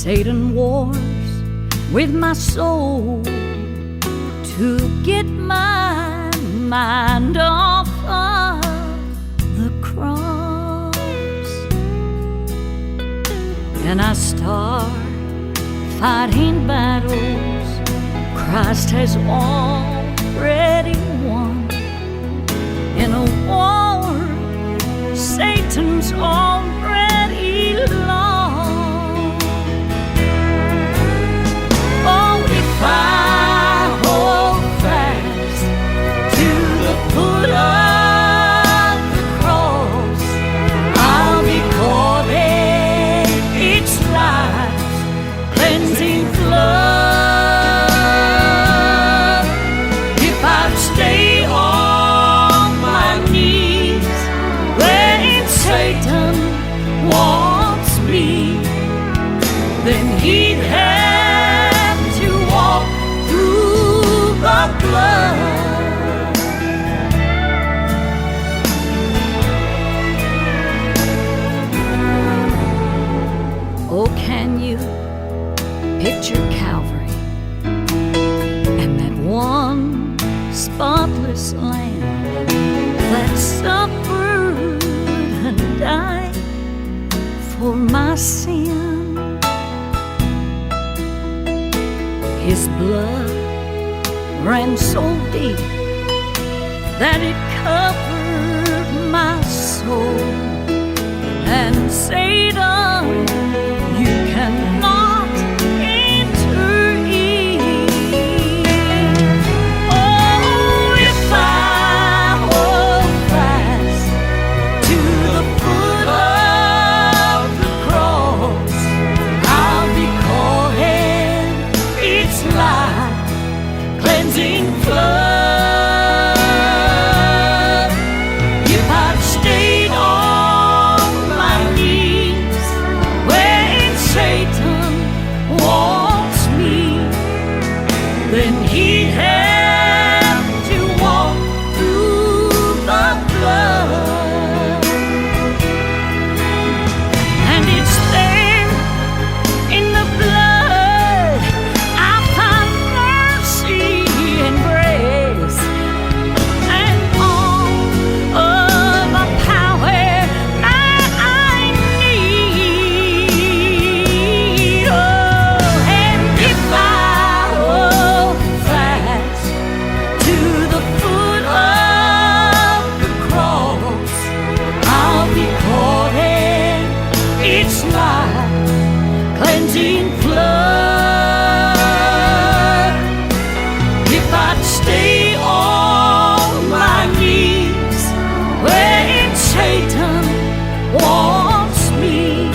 Satan wars with my soul to get my mind off of the cross. And I start fighting battles Christ has already won. In a war Satan's already lost. Oh, if I hold fast to the foot of the cross, I'll be caught in its life's cleansing flood. If I'd stay on my knees when Satan wants me, then he'd have to walk through the blood. Oh, can you picture Calvary and that one spotless lamb that suffered and died for my sin? His blood ran so deep that it covered my soul. And Satan, you cannot enter in. Oh, if I hold fast to the foot of the cross, I'll be caught in its life cleansing flood. If I'd stayed on my knees when Satan wants me, then he'd have to walk through the blood. And it's there in the blood I find mercy and grace, and all of the power that I need. Oh, and if I hold fast to the foot of the cross, I'll be caught in its life cleansing flood. If I'd stay on my knees when Satan wants me,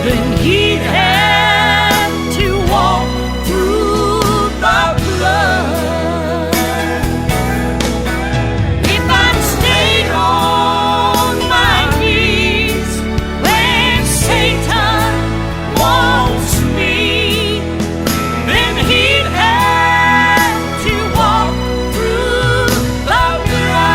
then he'd have to walk through the blood. If I'd stayed on my knees when Satan wants me, then he'd have to walk through the blood.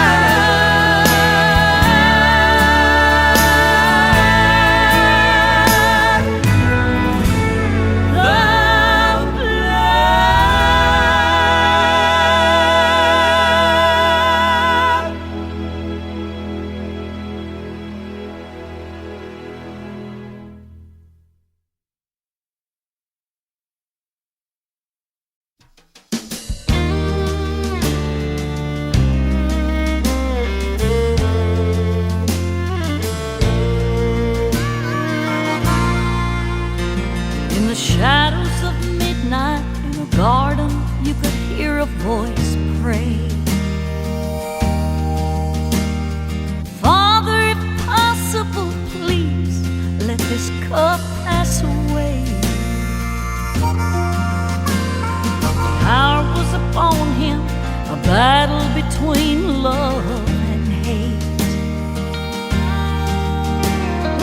In the shadows of midnight, in a garden, you could hear a voice pray. Father, if possible, please let this cup pass away. Power was upon him, a battle between love and hate.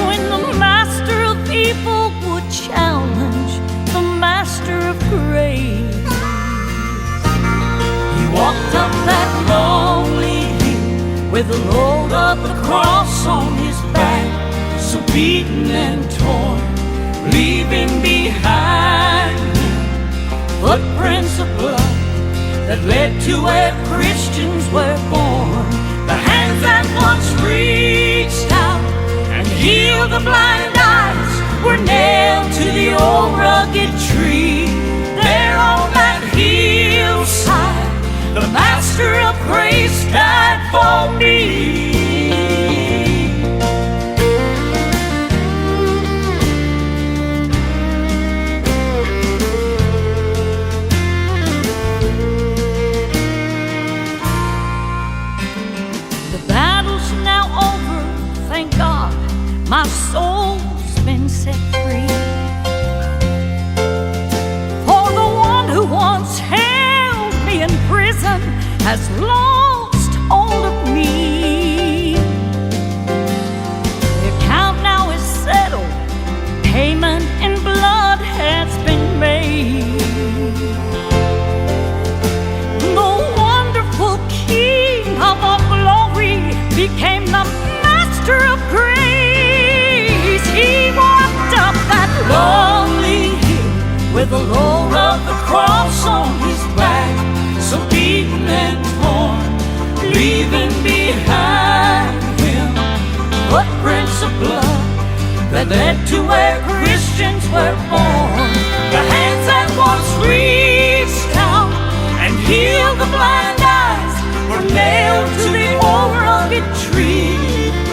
When the master of evil would challenge the master of grace, he walked up that lonely hill with the load of the cross on his back, so beaten and torn, leaving behind that led to where Christians were born. The hands that once reached out and healed the blind eyes were nailed to the old rugged tree. There on that hillside, the Master of Grace died for me. My soul's been set free. For the one who once held me in prison has lost hold of me. The account now is settled, payment in blood has been made. The wonderful King of all glory became the Master of Grace. He walked up that lonely hill with the load of the cross on his back, so beaten and torn, leaving behind him footprints of blood that led to where Christians were born. The hands that once reached out and healed the blind eyes were nailed to the old rugged tree.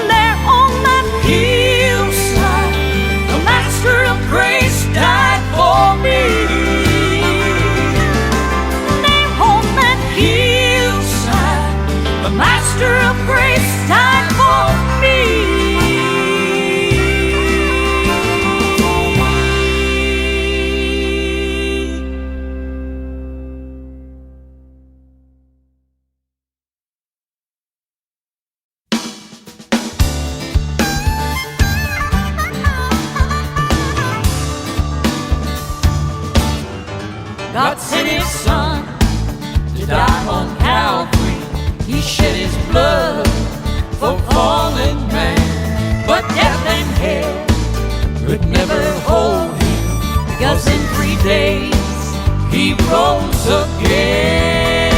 There on that hillside, the Master of Grace died for me. There on that hillside, the Master of Grace died for me. God sent His Son to die on Calvary. He shed His blood for fallen man. But death and hell could never hold Him, because in 3 days He rose again.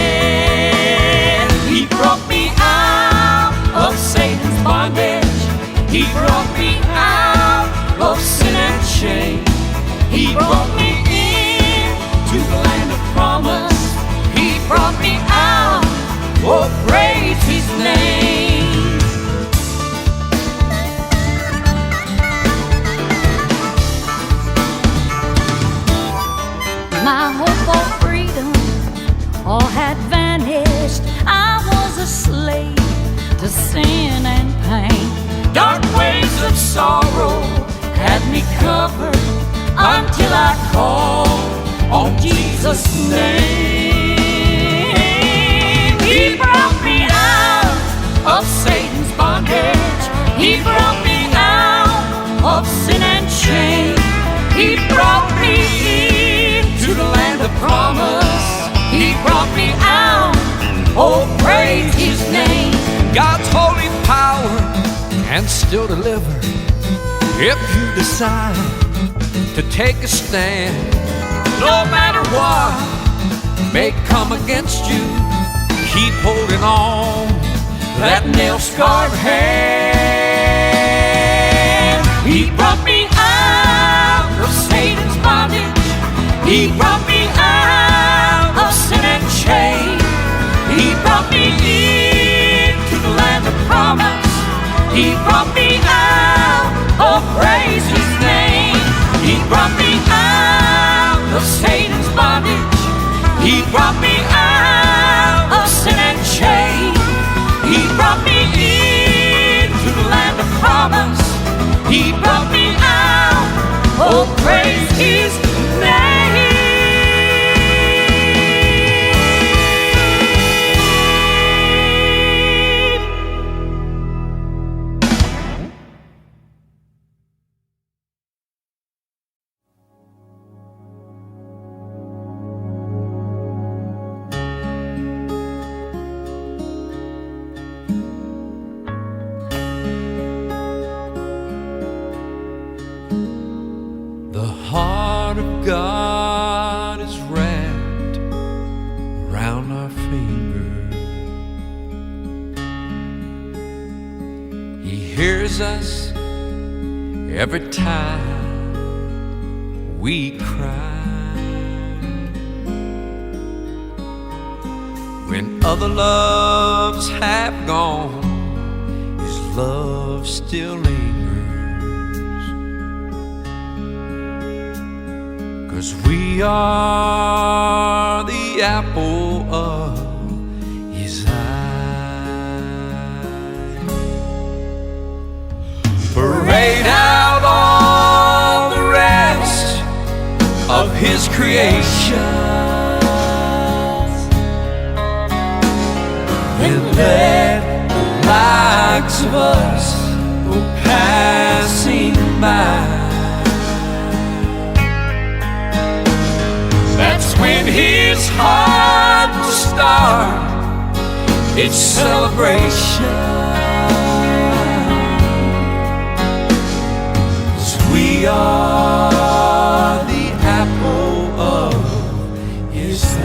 He brought me out of Satan's bondage. He brought me out of sin and shame. He brought me to the land of promise. He brought me out. Oh, praise His name. My hope for freedom all had vanished. I was a slave to sin and pain. Dark waves of sorrow had me covered until I called on Jesus' name. He brought me out of Satan's bondage. He brought me out of sin and shame. He brought me into the land of promise. He brought me out. Oh, praise His name. God's holy power can still deliver if you decide to take a stand. No matter what may come against you, keep holding on that nail-scarred hand. He brought me out of Satan's bondage. He brought me out of sin and shame. He brought me into the land of promise. He brought me out. Oh, praise His name. He brought me out of Satan's bondage. He brought me out of sin and shame. He brought me into the land of promise. He brought me out. Oh, praise His name. God is wrapped around hears us every time we cry. When other loves have gone, His love still lingers, 'cause we are the apple of His eye. Parade out all the rest of His creation, and let the likes of us go passing by. That's when His heart will start its celebration, 'cause we are the apple of His eye.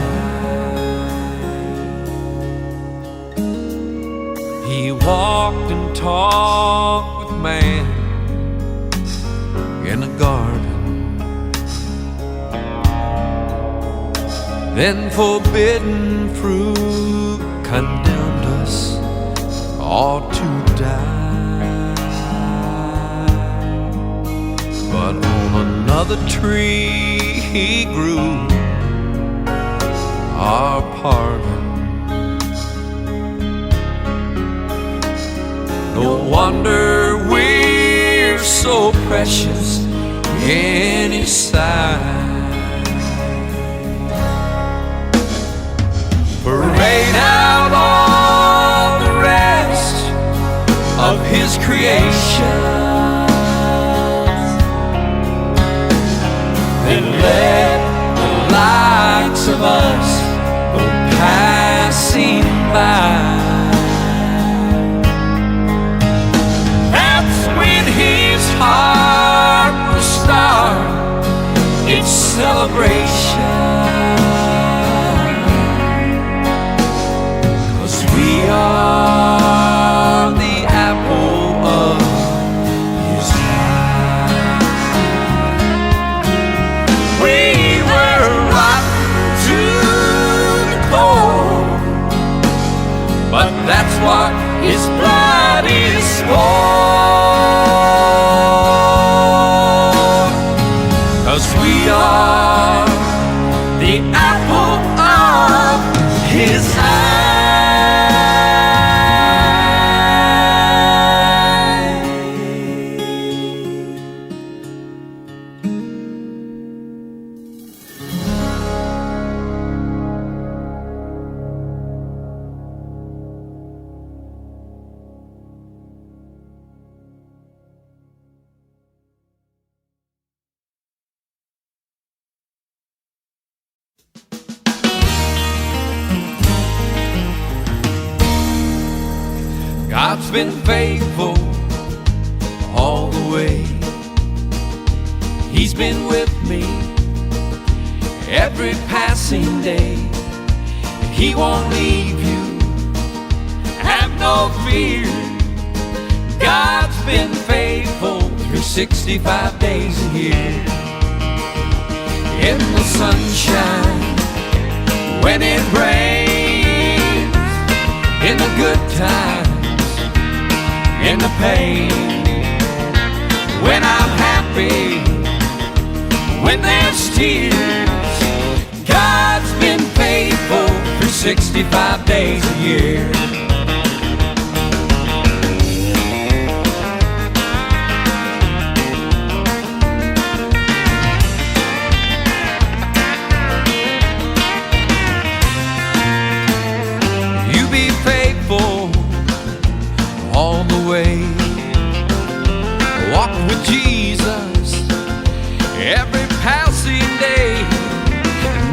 He walked and talked with man in the garden, then forbidden fruit condemned us all to die. But on another tree He grew our pardon. No wonder we're so precious in His sight. Parade out all the rest of His creation, then let the likes of us go passing by. That's when His heart will start its celebration, 'cause we are the apple of His eye. We were rotten to the core, but that's what His blood is for, 'cause we are the apple of His eye. God's been faithful all the way. He's been with me every passing day. He won't leave you, have no fear. God's been faithful through 65 days a year. In the sunshine, when it rains, in the good times, in the pain, when I'm happy, when there's tears. God's been faithful for 65 days a year. You be faithful all the way. Walk with Jesus every passing day.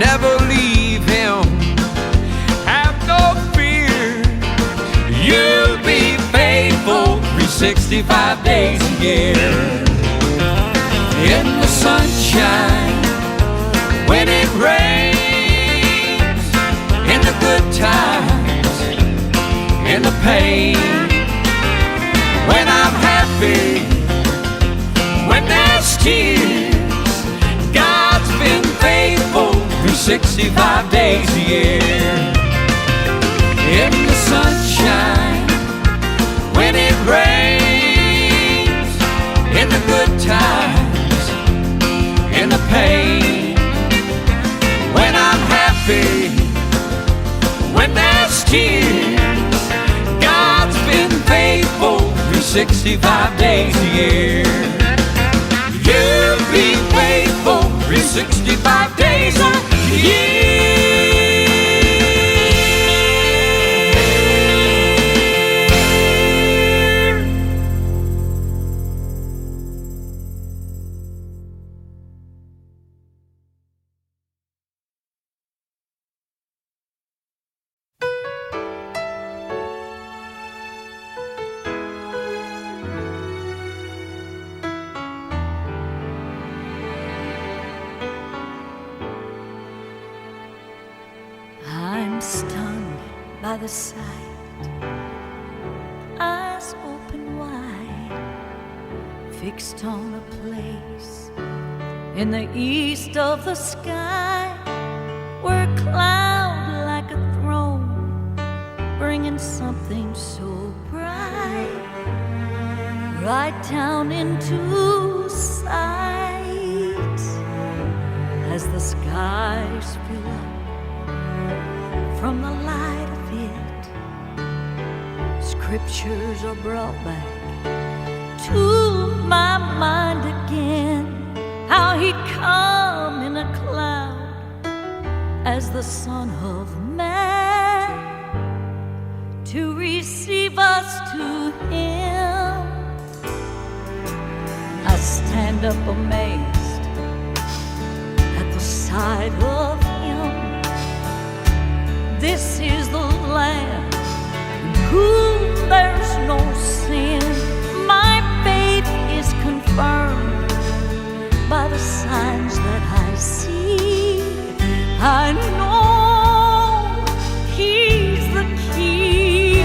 Never leave Him, have no fear. You'll be faithful 365 days a year. In the sunshine, when it rains, in the good times, in the pain, when I'm happy, last year. God's been faithful through 65 days a year. In the sunshine, when it rains, in the good times, in the pain, when I'm happy, when there's tears, God's been faithful through 65 days a year. You'll be faithful through 65 days a year. I'm stunned by the sight, eyes open wide, fixed on a place in the east of the sky, where a cloud like a throne, bringing something so bright, right down into sight, as the skies fill up from the light of it. Scriptures are brought back to my mind again, how he'd come in a cloud as the Son of Man to receive us to him. I stand up amazed at the sight of him. This is the Lamb in whom there's no sin. My faith is confirmed by the signs that I see. I know he's the key,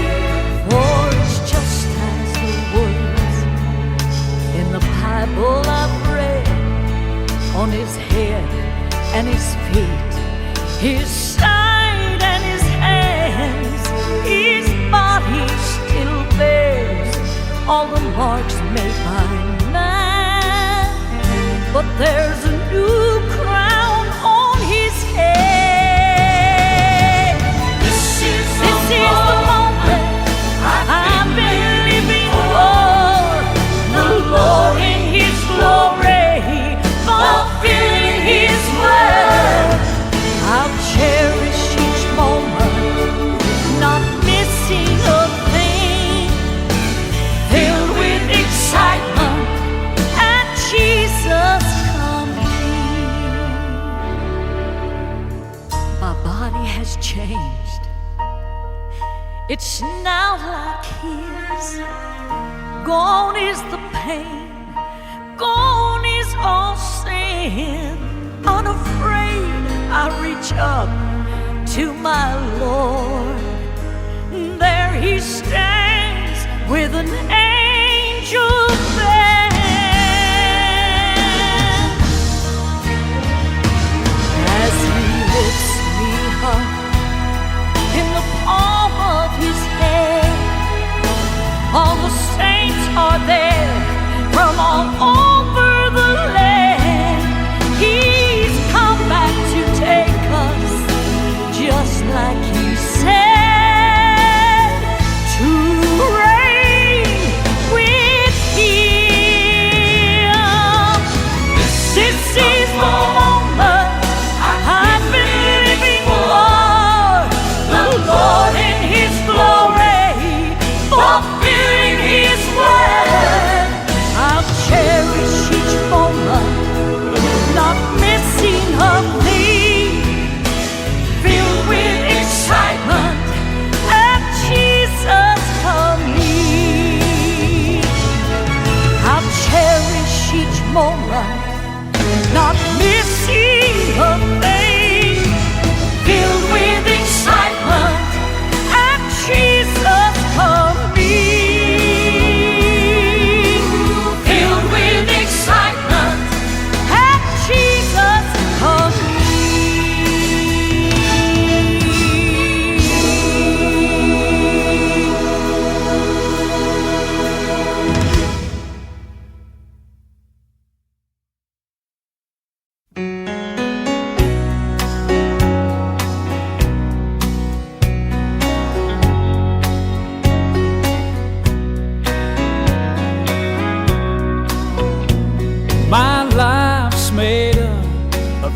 for it's just as the words in the Bible I've read, on his head and his feet, his side and his hands, his body still bears all the marks made by man, but there's a new crown on his head. This is the moment I've been living for, the Lord in his glory, fulfilling his word. I'll cherish each moment, not missing a thing, filled with excitement at Jesus coming. My body has changed, it's now like his. Gone is the pain, gone is all sin. Unafraid I reach up to my Lord. There he stands with an angel band, as he lifts me up in the palm of his hand. All the saints are there from all over the land. He's come back to take us, just like he said, to reign with him.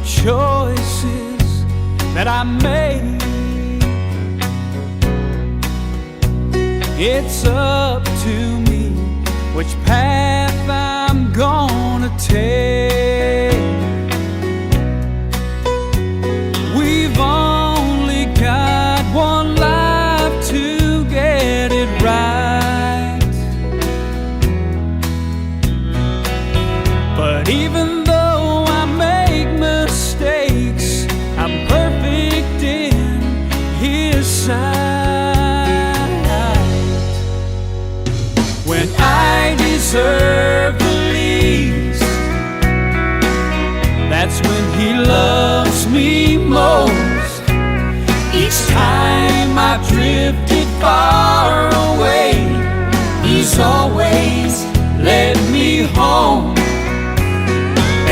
choices that I made. It's up to me which path I'm gonna take. We've only got one life to get it right. But even though I make mistakes, I'm perfect in His sight. When I deserve the least, that's when He loves me most. Each time I've drifted far away, He's always led me home.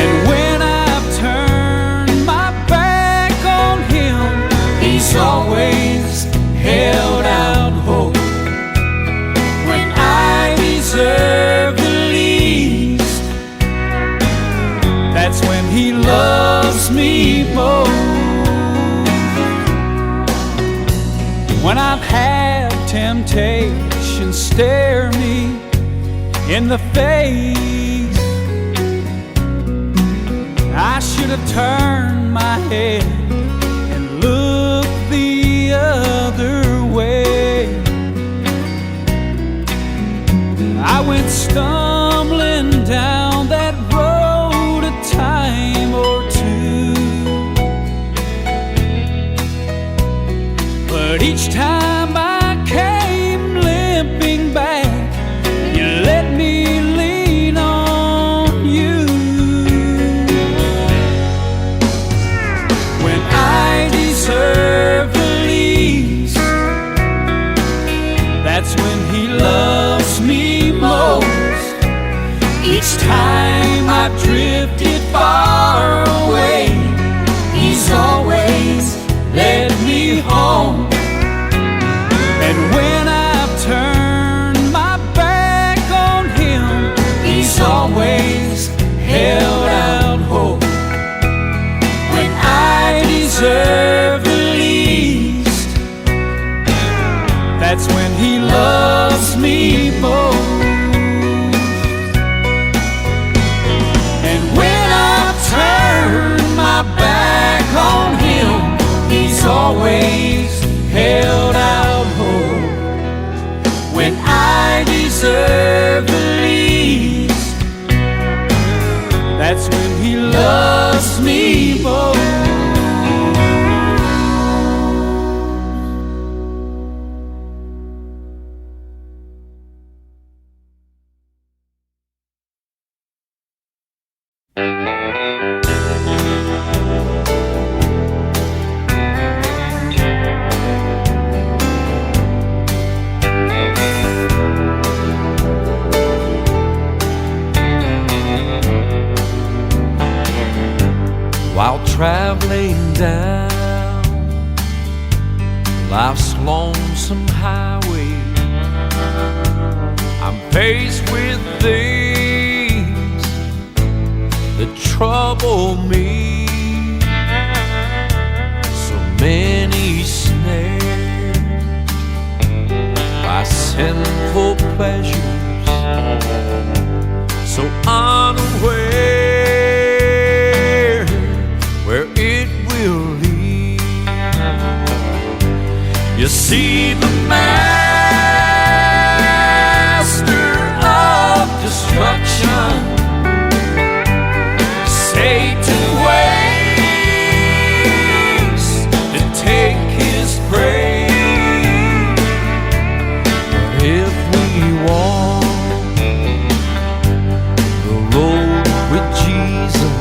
And when I've turned my back on Him, He's always held out hope. When I deserve the least, that's when He loves me most. When I've had temptation stare me in the face, I should have turned my head and looked the other way. I went stumbling down that road a time or two, but each time I came limping back, You let me lean on You. When I deserve the least, that's when He loves me most. Each time I've drifted far away, He's always led me home. And when I've turned my back on Him, He's always held out hope. When I deserve the least, that's when He loves me most. And when I've turned my back on Him, He's always held out hope. When I deserve the least, that's when He loves me most. While traveling down life's lonesome highway, I'm faced with things that trouble me. So many snares by sinful pleasures, so unaware where it will lead. You see, the master of destruction, Satan, waits to take his prey. But if we walk the road with Jesus,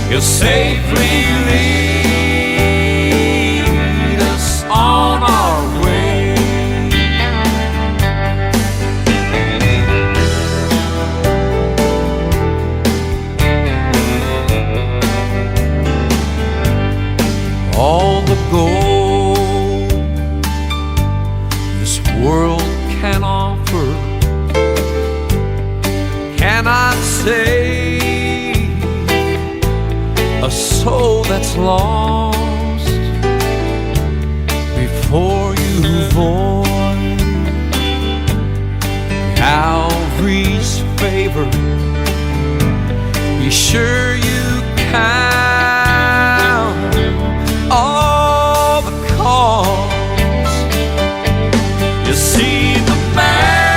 He'll safely lead us on our way. All the gold this world can offer cannot save a soul that's lost before you born. Calvary's favor, be sure you count all the cost. You see, the master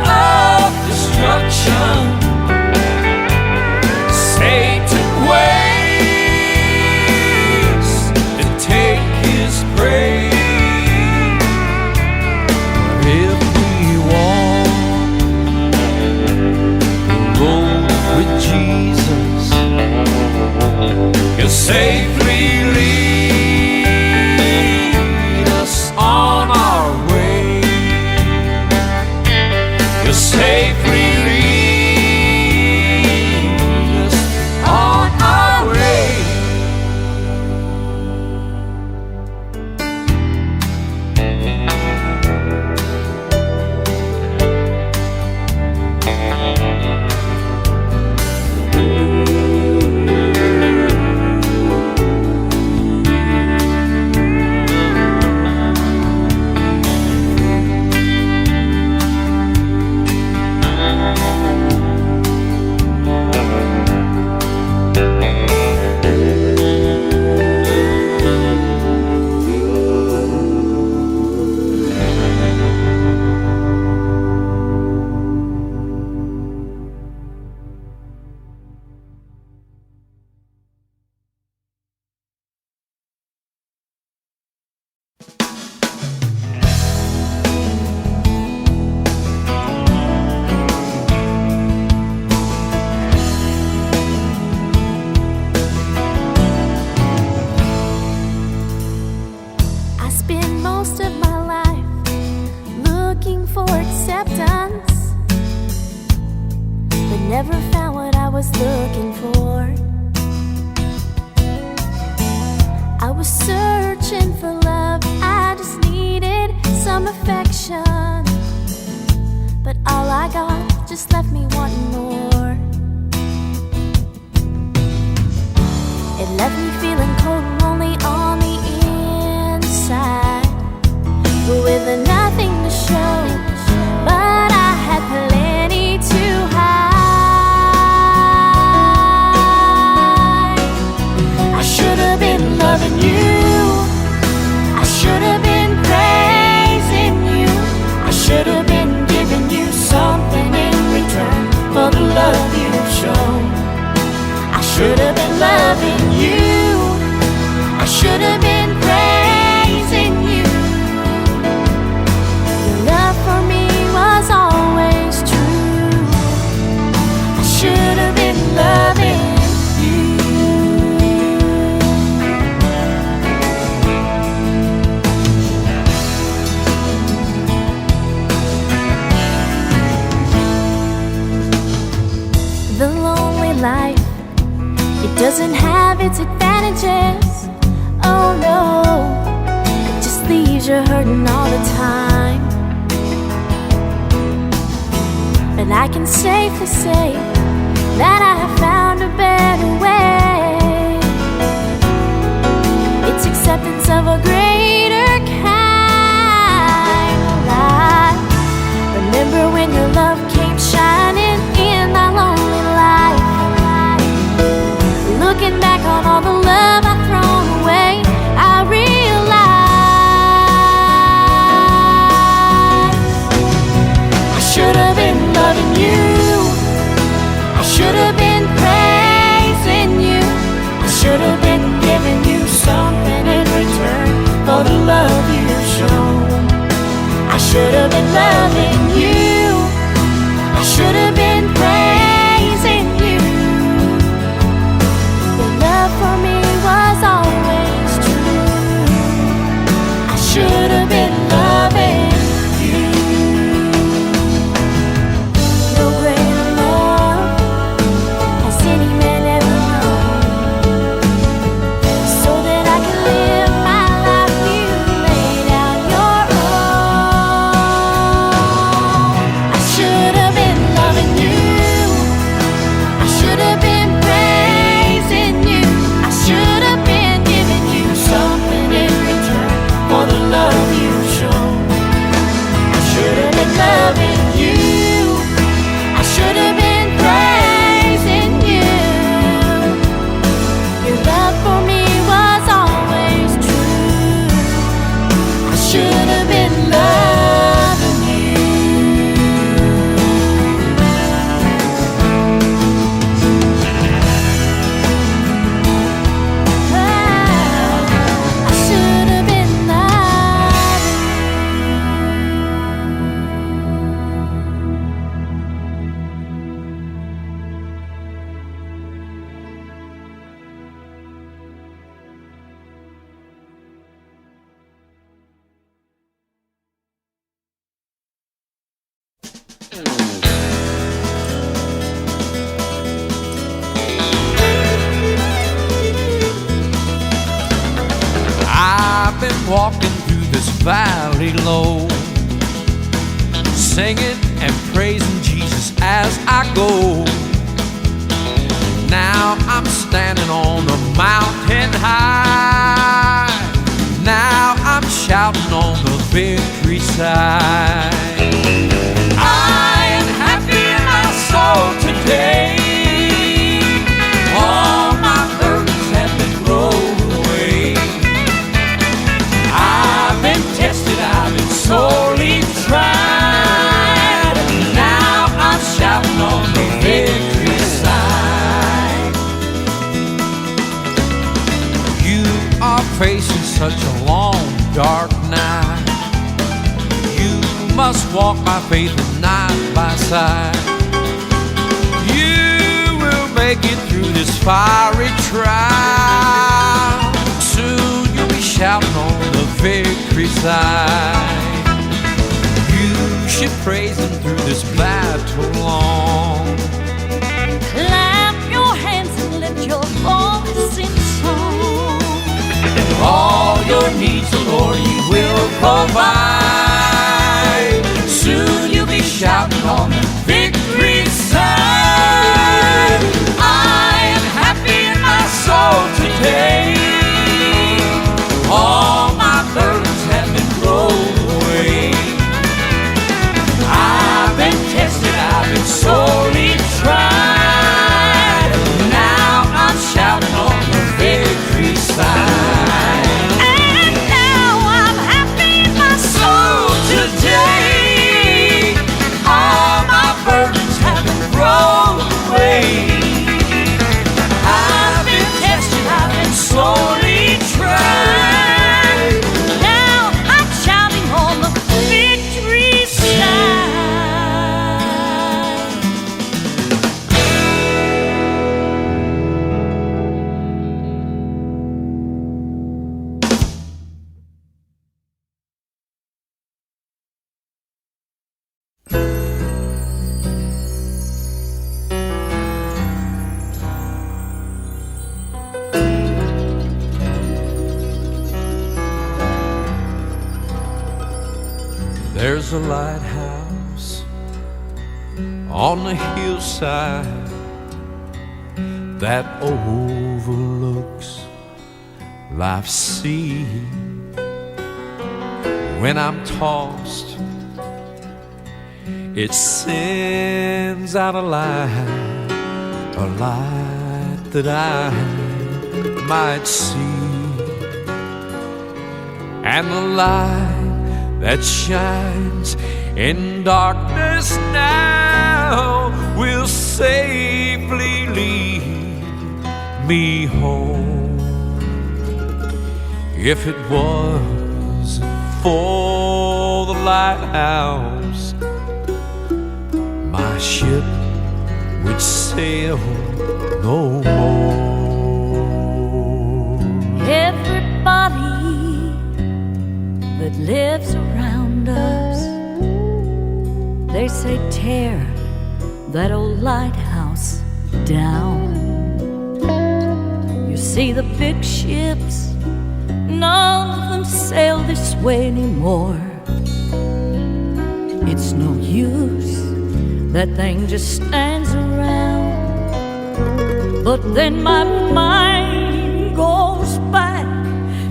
of destruction, Satan waits to take his prey. But if we walk the road with Jesus, he'll safely lead us on our way. He'll safely lead us on our way. I spent most of my life looking for acceptance, but never found what I was looking for. I was searching for love, I just needed some affection, but all I got just left me wanting more. It left me feeling cold and lonely on the inside, with nothing to show, but I had plenty to hide. I should have been loving you, I should have been praising you, I should have been giving you something in return for the love you've shown. I should have been loving you, I should have been praising you. Your love for me was always true. I should have been loving you. The lonely life, it doesn't have its advantages. Oh no, it just leaves you hurting all the time. But I can safely say that I have found a better way. It's acceptance of a greater kind of life. Remember when your love came shining in my lonely life? Looking back on all the love I've thrown away, I realize I should have been loving you, I should have been praising you, I should have been giving you something in return for the love you've shown. I should have been loving you, I should have been praising you. Your love for me was always true. I should have been loving you. No greater love has any man ever known, so that I can live my life. You laid out your own. I've been walking through this valley low, singing and praising Jesus as I go. Now I'm standing on a mountain high. Now I'm shouting on the victory side. I am happy in my soul today. All my burdens have been rolled away. I've been tested, I've been sorely tried. Now I'm shouting on the victory side. You are facing such a long, dark night. You must walk by faith and not by sight. You will make it through this fiery trial. Soon you'll be shouting on the victory side. You should praise Him through this battle long. Clap your hands and lift your voice in song. All your needs, the Lord, He will provide. Soon you'll be shouting on the victory side. I am happy in my soul today. All my burdens have been rolled away. I've been tested, I've been sorely tried. Now I'm shouting on the victory side. Slowly tried. Now I'm shouting on the victory side. There's a lighthouse on the hillside that overlooks life's sea. When I'm tossed, it sends out a light that I might see. And the light that shines in darkness now will safely lead me home. If it wasn't for the lighthouse, my ship would sail no more. Everybody that lives around us, they say tear that old lighthouse down. You see the big ships, none of them sail this way anymore. It's no use, that thing just stands around. But then my mind goes back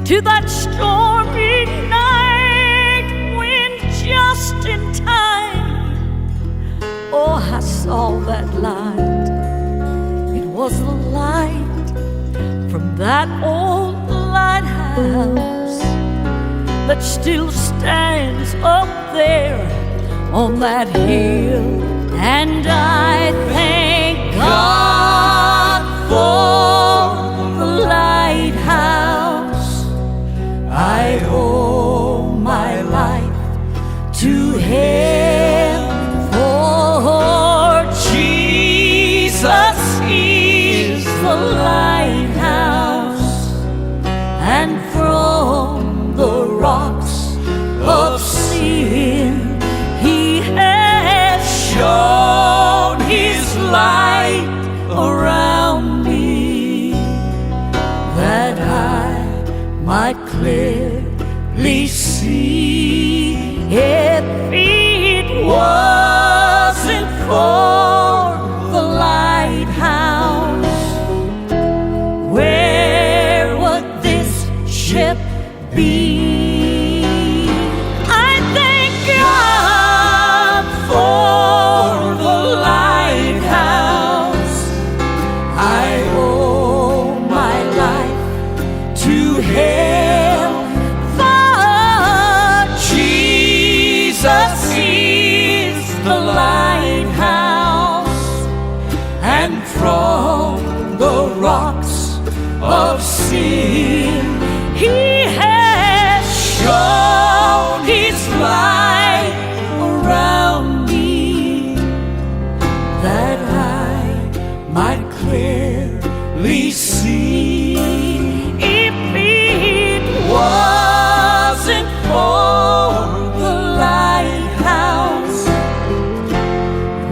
to that stormy night when just in time, oh, I saw that light. It was the light from that old lighthouse that still stands up there on that hill. And I thank God for the lighthouse. I owe my life to Him, for Jesus is the lighthouse, and from the rocks of sin He has shown of sin. He has Shown His light around me, that I might clearly see. if it Wasn't for the lighthouse,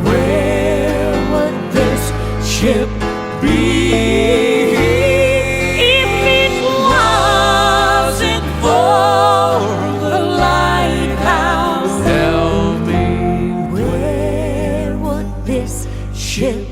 where would this ship be? if it Wasn't for the lighthouse, Tell me where would this ship